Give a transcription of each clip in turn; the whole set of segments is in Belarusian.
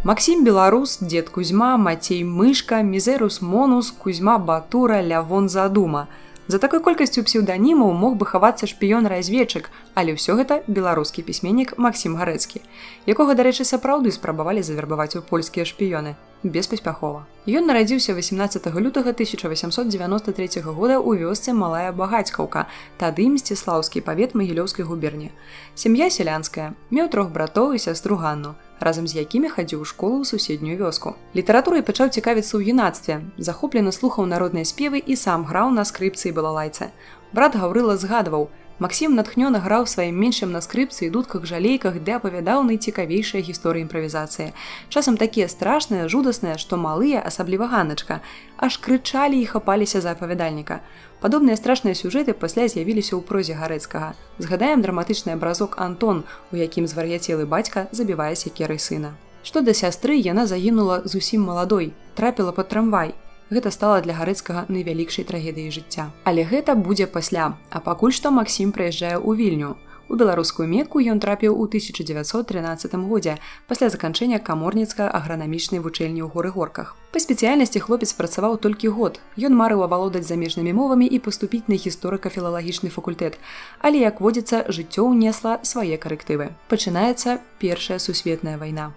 Максім Беларус, Дзед Кузьма, Мацей Мышка, Мізерус Монус, Кузьма Батура, Лявон Задума. За такой колькасцю псеўданімаў мог бы хавацца шпіён-разведчык, але ўсё гэта беларускі пісьменнік Максім Гарэцкі, якога, дарэчы, сапраўды спрабавалі завербаваць у польскія шпіёны. Беспаспяхова. Ён нарадзіўся 18 лютага 1893 года ў вёсцы Малая Багацькаўка, тады Мсціслаўскі павет Магілёўскай губерні. Сям'я сялянская, меў 3 братоў і сястру Ганну, разам з якімі хадзіў у школу ў суседнюю вёску. Літаратурай пачаў цікавіцца ў юнацтве, захоплена слухаў народныя спевы і сам граў на скрыпцы і балалайцы. Брат Гаўрыла згадваў: Максім натхнёна граў сваім меншым на скрыпцы і дудках-жалейках ды апавядаў найцікавейшыя гісторыі імправізацыі. Часам такія страшныя, жудасныя, што малыя, асабліва Ганначка, аж крычалі і хапаліся за апавядальніка. Падобныя страшныя сюжэты пасля з'явіліся ў прозе Гарэцкага. Згадаем драматычны абразок «Антон», у якім звар'яцелы бацька забівае сякерай сына. Што да сястры, яна загінула зусім маладой, трапіла пад трамвай. Гэта стала для Гарэцкага найвялікшай трагедыяй жыцця. Але гэта будзе пасля, а пакуль што Максім прыязджае ў Вільню. У беларускую Мекку ён трапіў у 1913 годзе, пасля заканчэння каморніцка-агранамічнай вучэльні ў Горы-Горках. Па спецыяльнасці хлопец працаваў толькі год. Ён марыў авалодаць замежнымі мовамі і паступіць на гісторыка-філалагічны факультэт. Але, як водзіцца, жыццё ўнесла свае карэктывы. Пачынаецца Першая сусветная вайна.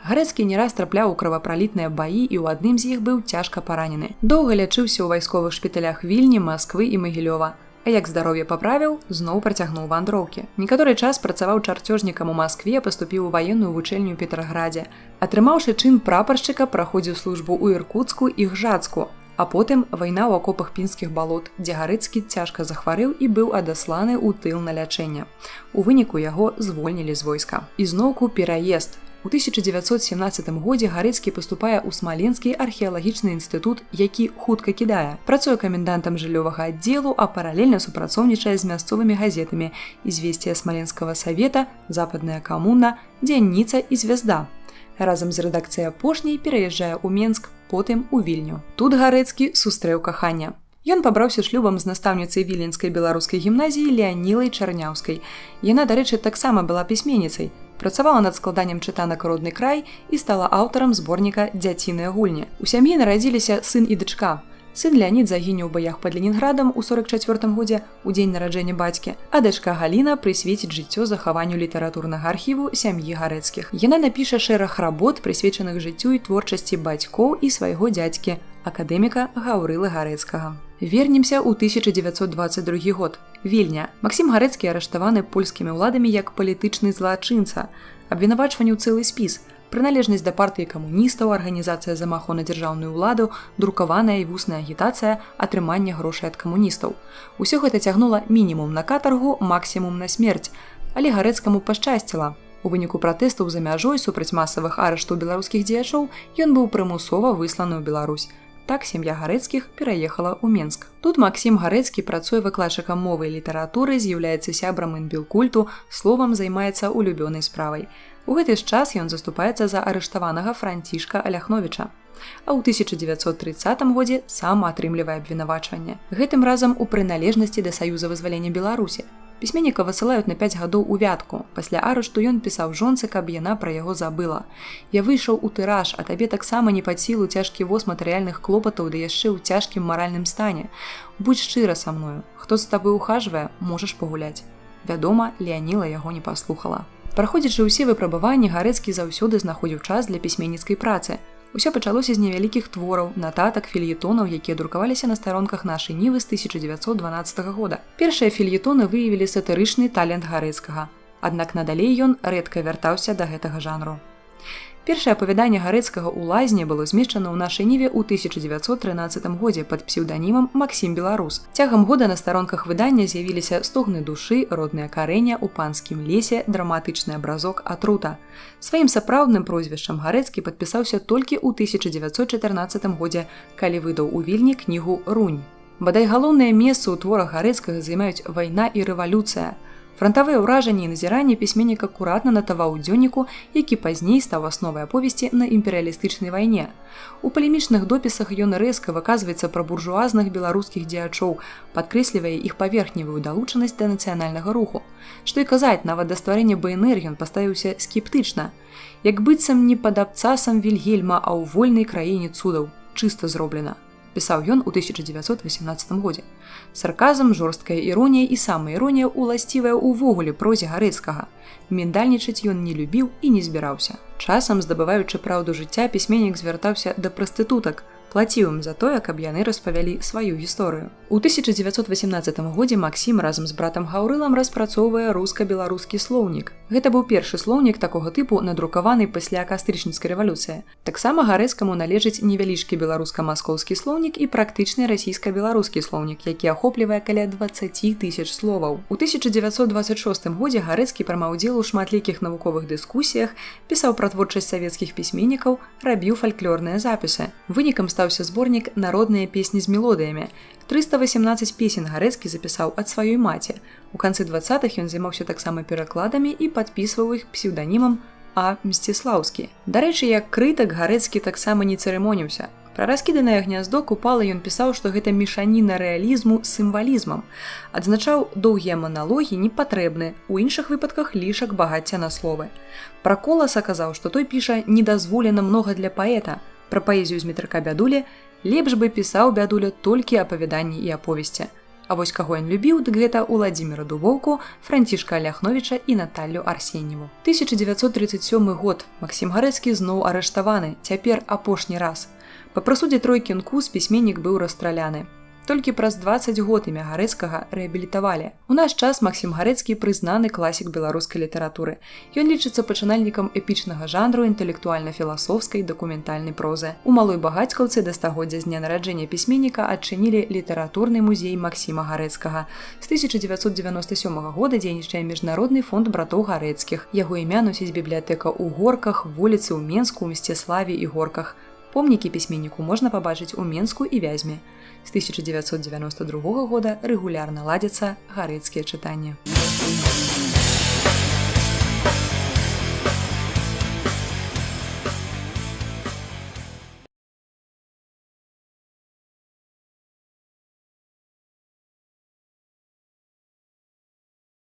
Гарэцкі не раз трапляў у кровапралітныя баі і ў адным з іх быў цяжка паранены. Доўга лячыўся ў вайсковых шпіталях Вільні, Масквы і Магілёва. А як здароўе паправіў, зноў працягнуў вандроўкі. Некаторы час працаваў чарцёжнікам у Маскве, паступіў у ваенную вучэльню ў Петраградзе. Атрымаўшы чын прапаршчыка, праходзіў службу ў Іркуцку і Гжатску, а потым вайна ў акопах пінскіх балот, дзе Гарэцкі цяжка захварэў і быў адасланы ў тыл на лячэнне. У выніку яго звольнілі з войска. Ізноўку пераезд. У 1917 годзе Гарэцкі паступае ў Смаленскі археалагічны інстытут, які хутка кідае. Працуе камендантам жыллёвага аддзелу, а паралельна супрацоўнічае з мясцовымі газетамі «Ізвесція Смаленскага савета», «Западная камуна», «Дзянніца» і «Звязда». Разам з рэдакцыяй апошняй пераязджае ў Менск, потым у Вільню. Тут Гарэцкі сустрэў каханне. Ён пабраўся шлюбам з настаўніцай Віленскай беларускай гімназіі Леанілай Чарняўскай. Яна, дарэчы, таксама была пісьменніцай. Працавала над складаннем чытанак «Родны край» і стала аўтарам зборніка «Дзяціныя гульні». У сям'і нарадзіліся сын і дачка. Сын Леанід загіне ў баях пад Ленінградам у 44 годзе, у дзень нараджэння бацькі, а дачка Галіна прысвеціць жыццё захаванню літаратурнага архіву сям'і Гарэцкіх. Яна напіша шэраг работ, прысвечаных жыццю і творчасці бацькоў і свайго дзядзькі, акадэміка Гаўрылы Гарэцкага. Вернемся ў 1922 год. Вільня. Максім Гарэцкі арыштаваны польскімі ўладамі як палітычны злачынца. Абвінавачванне ў цэлы спіс. Прыналежнасць да партыі камуністаў, арганізацыя замаху на дзяржаўную ўладу, друкаваная і вусная агітацыя, атрыманне грошай ад камуністаў. Усё гэта цягнула мінімум на катаргу, максімум на смерць. Але Гарэцкаму пашчасціла. У выніку пратэстаў за мяжой супраць масавых арыштаў беларускіх дзеячоў ён быў прымусова высланы ў Беларусь. Так сям'я Гарэцкіх пераехала ў Менск. Тут Максім Гарэцкі працуе выкладчыкам мовы і літаратуры, з'яўляецца сябрам інбілкульту, словам займаецца улюбёнай справай. У гэты ж час ён заступаецца за арыштаванага Францішка Аляхновіча. А ў 1930 годзе сам атрымлівае абвінавачванне. Гэтым разам у прыналежнасці да Саюза вызвалення Беларусі. Пісьменніка высылаюць на 5 гадоў у Вятку. Пасля арышту ён пісаў жонцы, каб яна пра яго забыла. «Я выйшаў у тыраж, а табе таксама не пад сілу цяжкі воз матэрыяльных клопатаў, ды яшчэ ў цяжкім маральным стане. Будзь шчыра са мною. Хто з табой ухажвае, можаш пагуляць». Вядома, Леаніла яго не паслухала. Праходзячы ўсе выпрабаванні, Гарэцкі заўсёды знаходзіў час для пісьменніцкай працы. Усё пачалося з невялікіх твораў, нататак, фельетонаў, якія друкаваліся на старонках нашай Нівы з 1912 года. Першыя фельетоны выявілі сатырычны талент Гарэцкага. Аднак надалей ён рэдка вяртаўся да гэтага жанру. Першае апавяданне Гарэцкага ў лазні было змешчана ў нашай Ніве ў 1913 годзе пад псеўданімам Максім Беларус. Цягам года на старонках выдання з'явіліся «Стогны душы», «Роднае карэнне», «У панскім лесе», драматычны абразок «Атрута». Сваім сапраўдным прозвішчам Гарэцкі падпісаўся толькі ў 1914 годзе, калі выдаў у Вільні кнігу «Рунь». Бадай галоўнае месца ў творах Гарэцкага займаюць вайна і рэвалюцыя. Франтавыя ўражанні і назіранні пісьменнік акуратна натаваў у дзённіку, які пазней стаў асновай аповесці на імперыялістычнай вайне. У палемічных допісах ён рэзка выказваецца пра буржуазных беларускіх дзеячоў, падкрэслівае іх паверхневую далучанасць да нацыянальнага руху. Што і казаць, нават да стварэння БНР ён паставіўся скептычна. Як быццам не пад абцасам Вільгельма, а ў вольнай краіне цудаў. Чыста зроблена. Пісаў ён у 1918 годзе. Сарказм, жорсткая іронія і самаіронія уласцівая ўвогуле прозе Гарэцкага. Міндальнічаць ён не любіў і не збіраўся. Часам, здабываючы праўду жыцця, пісьменнік звяртаўся да прастытутак, плаціў ім за тое, каб яны распавялі сваю гісторыю. У 1918 годзе Максім разам з братам Гаўрылам распрацоўвае руска-беларускі слоўнік. Гэта быў першы слоўнік такога тыпу, надрукаваны пасля кастрычніцкай рэвалюцыі. Таксама Гарэцкаму належыць невялічкі беларуска-маскоўскі слоўнік і практычны расійска-беларускі слоўнік, які ахоплівае каля 20 000 словаў. У 1926 годзе Гарэцкі прымаў удзел у шматлікіх навуковых дыскусіях, пісаў пра творчасць савецкіх пісьменнікаў, рабіў фальклорныя запісы. Вынікам стаўся зборнік «Народныя песні з мелодыямі». 318 песен Гарэцкі запісаў ад сваёй маці. У канцы 20-х ён займаўся таксама перакладамі і падпісваў іх псеўданімам А. Мсціслаўскі. Дарэчы, як крытык Гарэцкі таксама не цырымоніўся. Пра раскіданае гняздо Купала ён пісаў, што гэта мешаніна рэалізму з сімвалізмам. Адзначаў, доўгія маналогі не патрэбны, у іншых выпадках лішак багацця на словы. Пра Коласа казаў, што той піша «недазволена многа для паэта». Пра паэзію Змітрыка Бядулі лепш бы пісаў Бядуля толькі апавяданні і аповесці. А вось каго ён любіў, дык гэта Уладзіміра Дубоўку, Францішка Ляхновіча і Наталлю Арсеньеву. 1937 год. Максім Гарэцкі зноў арыштаваны, цяпер апошні раз. Па прысудзе тройкі НКУС пісьменнік быў расстраляны. Толькі праз 20 год імя Гарэцкага рэабілітавалі. У наш час Максім Гарэцкі прызнаны класік беларускай літаратуры. Ён лічыцца пачынальнікам эпічнага жанру інтэлектуальна-філасофскай дакументальнай прозы. У Малой Багацькаўцы да стагоддзя з дня нараджэння пісьменніка адчынілі літаратурны музей Максіма Гарэцкага. З 1997 года дзейнічае Міжнародны фонд братоў Гарэцкіх. Яго імя носіць бібліятэка ў Горках, вуліцы ў Менску, Мсціславе і Горках. Помнікі пісьменніку можна пабачыць у Менску і Вязьме. З 1992 года рэгулярна ладзяцца гарэцкія чытанні.